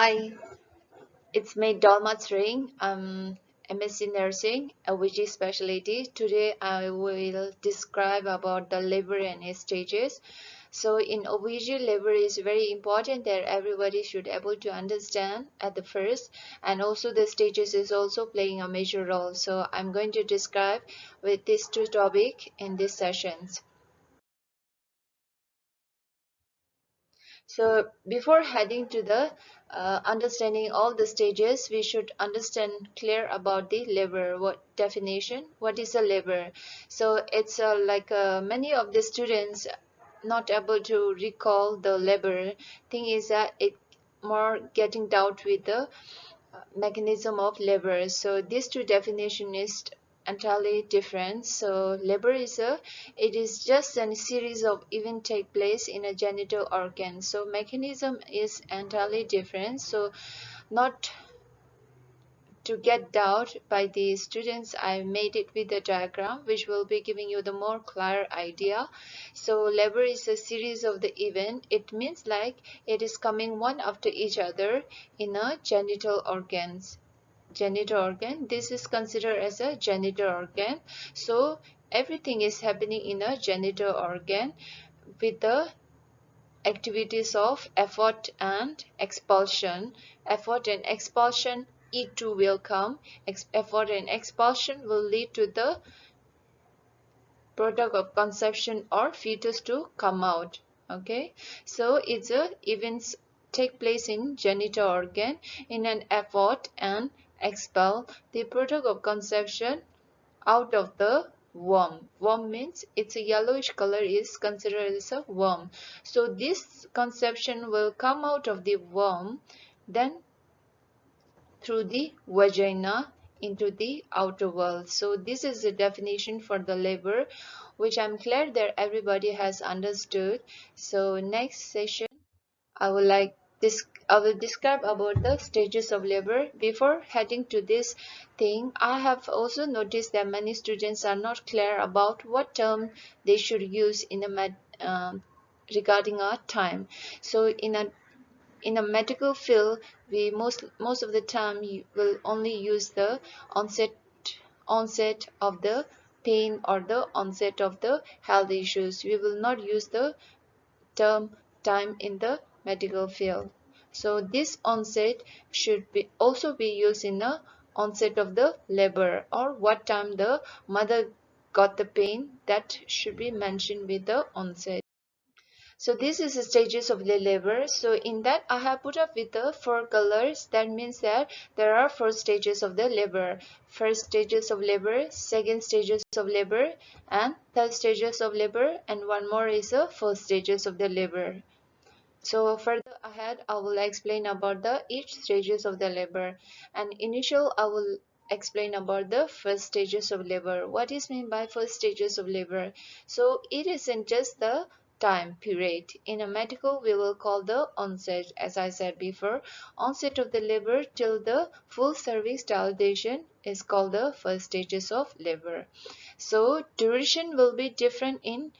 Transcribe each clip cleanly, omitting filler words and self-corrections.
Hi, it's me Dolma Msc. I'm MSc Nursing, a VG specialty. Today I will describe about the labor and its stages. So in OBG, labor is very important that everybody should able to understand at the first, and also the stages is also playing a major role. So I'm going to describe with these two topics in these sessions. So before heading to the understanding all the stages, we should understand clear about the labor. What definition? What is a labor? So it's like many of the students not able to recall the labor. Thing is that it more getting doubt with the mechanism of labor. So these two definition is entirely different. So labor is it is just a series of events take place in a genital organ. So mechanism is entirely different. So not to get doubt by the students, I made it with a diagram which will be giving you the more clear idea. So labor is a series of the event. It means like it is coming one after each other in a genital organs. Genital organ, this is considered as a genital organ. So everything is happening in a genital organ with the activities of effort and expulsion. Effort and expulsion, E2 will come. Effort and expulsion will lead to the product of conception or fetus to come out. Okay, so it's a events take place in genital organ in an effort and expel the product of conception out of the worm. Worm means it's a yellowish color is considered as a worm. So this conception will come out of the worm, then through the vagina into the outer world. So this is the definition for the labor, which I'm glad that everybody has understood. So next session I would like this I will describe about the stages of labor. Before heading to this thing, I have also noticed that many students are not clear about what term they should use in regarding our time. So in a medical field, we most of the time you will only use the onset of the pain or the onset of the health issues. We will not use the term time in the medical field. So this onset should be also be used in the onset of the labor, or what time the mother got the pain, that should be mentioned with the onset. So this is the stages of the labor. So in that I have put up with the four colors. That means that there are four stages of the labor. First stages of labor, second stages of labor, and third stages of labor, and one more is the fourth stages of the labor. So further ahead, I will explain about the each stages of the labor. And initial, I will explain about the first stages of labor. What is meant by first stages of labor? So it isn't just the time period. In a medical, we will call the onset, as I said before. Onset of the labor till the full cervix dilatation is called the first stages of labor. So duration will be different in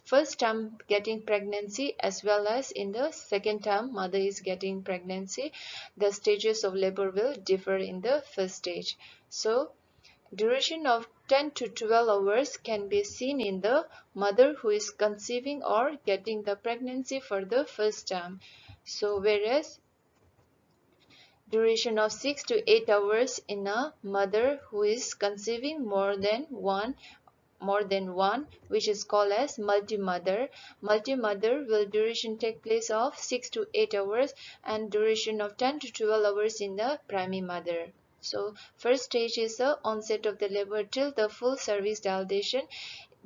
first time getting pregnancy as well as in the second time mother is getting pregnancy. The stages of labor will differ in the first stage. So duration of 10 to 12 hours can be seen in the mother who is conceiving or getting the pregnancy for the first time. So whereas duration of 6 to 8 hours in a mother who is conceiving more than one, which is called as multi-mother. Multi-mother will duration take place of 6 to 8 hours and duration of 10 to 12 hours in the primary mother. So first stage is the onset of the labor till the full cervix dilatation.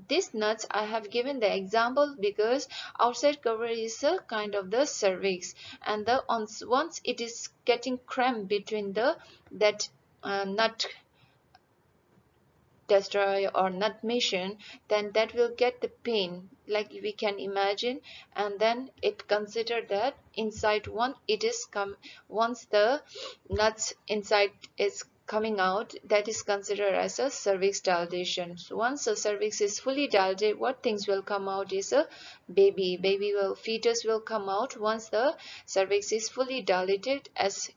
This nuts I have given the example because outside cover is a kind of the cervix, and the once it is getting cramped between the that nut destroy or nut mission, then that will get the pain like we can imagine, and then it consider that inside one it is come once the nuts inside is coming out, that is considered as a cervix dilatation. So once the cervix is fully dilated, what things will come out is a fetus will come out once the cervix is fully dilated. As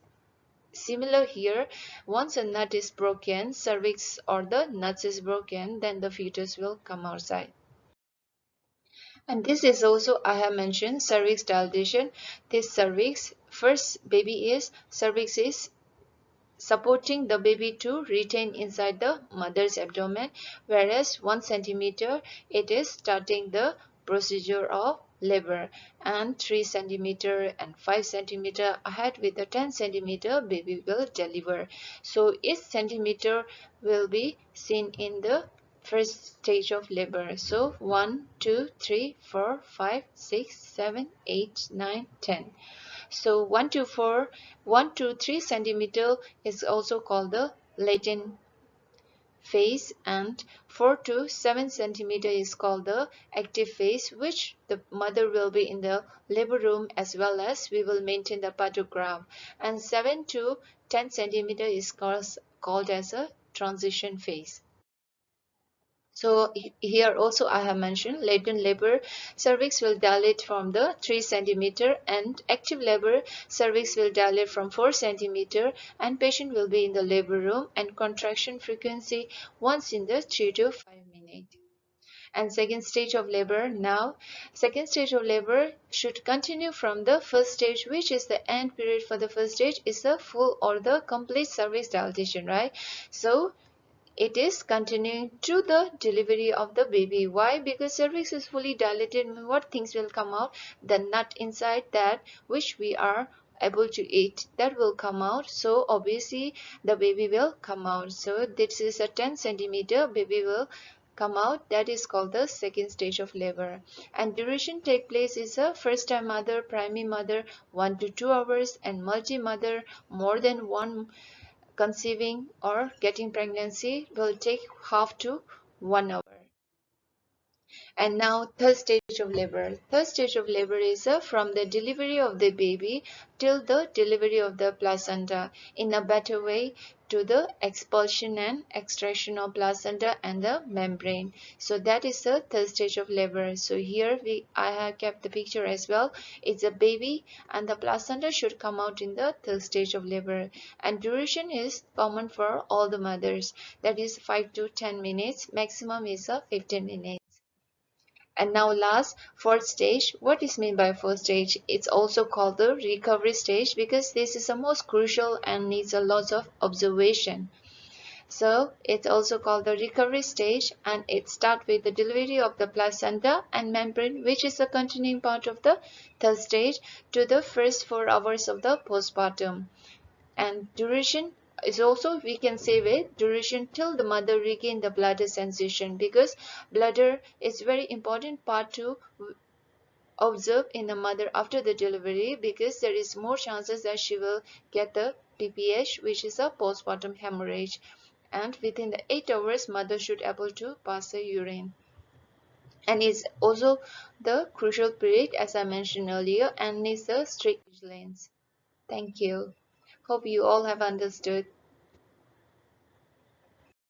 similar here, once a nut is broken, cervix or the nuts is broken, then the fetus will come outside. And this is also, I have mentioned, cervix dilatation. This cervix, first baby is, cervix is supporting the baby to retain inside the mother's abdomen, whereas 1 centimeter it is starting the procedure of labor, and 3 centimeter and 5 centimeter ahead with the 10 centimeter baby will deliver. So each centimeter will be seen in the first stage of labor. So 1, 2, 3, 4, 5, 6, 7, 8, 9, 10. So 1 to 4, 1 to 3 centimeter is also called the latent phase, and 4 to 7 centimeter is called the active phase, which the mother will be in the labor room as well as we will maintain the pantograph. And 7 to 10 centimeter is called as a transition phase. So here also I have mentioned latent labor, cervix will dilate from the 3 centimeter, and active labor, cervix will dilate from 4 centimeter, and patient will be in the labor room, and contraction frequency once in the 3 to 5 minutes. And second stage of labor, now second stage of labor should continue from the first stage, which is the end period for the first stage is the full or the complete cervix dilatation, right? So it is continuing to the delivery of the baby. Why? Because cervix is fully dilated. What things will come out? The nut inside that which we are able to eat, that will come out. So obviously the baby will come out. So this is a 10 centimeter baby will come out. That is called the second stage of labor. And duration take place is a first time mother, primary mother 1 to 2 hours, and multi mother more than one conceiving or getting pregnancy will take half to 1 hour. And now third stage of labor. Third stage of labor is from the delivery of the baby till the delivery of the placenta in a better way to the expulsion and extraction of placenta and the membrane. So that is the third stage of labor. So here I have kept the picture as well. It's a baby and the placenta should come out in the third stage of labor. And duration is common for all the mothers. That is 5 to 10 minutes. Maximum is 15 minutes. And now last, fourth stage. What is meant by fourth stage? It's also called the recovery stage because this is the most crucial and needs a lot of observation. So it's also called the recovery stage, and it starts with the delivery of the placenta and membrane, which is the continuing part of the third stage, to the first 4 hours of the postpartum. And duration is also, we can say, with duration till the mother regain the bladder sensation, because bladder is very important part to observe in the mother after the delivery, because there is more chances that she will get the PPH, which is a postpartum hemorrhage, and within the 8 hours mother should able to pass the urine, and is also the crucial period as I mentioned earlier, and needs the strict vigilance. Thank you. Hope you all have understood.